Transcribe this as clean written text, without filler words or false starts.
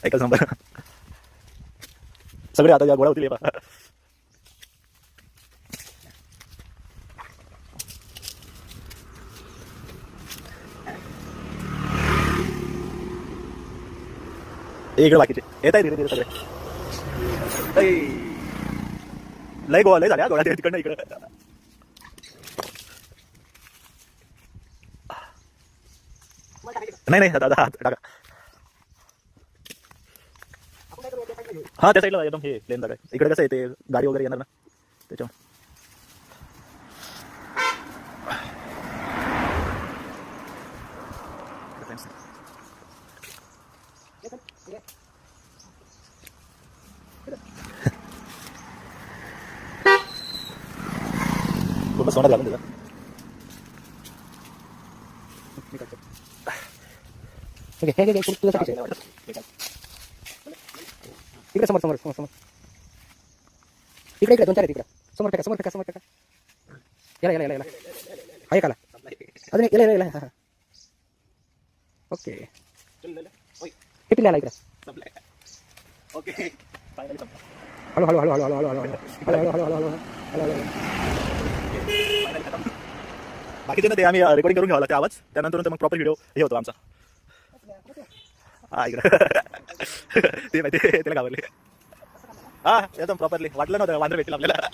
एकच नंबर. सगळे आता गोळा होतील. इकडे बाकीचे येत आहे धीरे धीरे सगळे. लय गोवा लय झाल्या गोळा तिकडनं इकडे. नाही नाही दादा हात टाका. हा त्या साईडला एकदम हे प्लेन जागा आहे. इकडे कसं आहे ते गाडी वगैरे येणार ना त्याच्या. पूर्ण सोनं घालून देतात. इकडे समोर समोर समोर समोर इकडे इकडे 2-4 आहेत. इकडे समोर फेका समोर फेका समोर फेका. याला याला याला आहे काला अजून याला याला याला. ओके हे पिल्ला इकडे. ओके हळू हळू हळू हळू हळू हळू हळू हळू हळू हळू हळू. बाकीचे ना ते आम्ही रेकॉर्डिंग करून घ्यावा लागते आवाज. त्यानंतर मग प्रॉपर व्हिडिओ हे होतो आमचा. हा इकडे ते माहिती त्याला घाबरले. हा एकदम प्रॉपरली वाटलं नव्हतं वांदर भेटतील आपल्याला.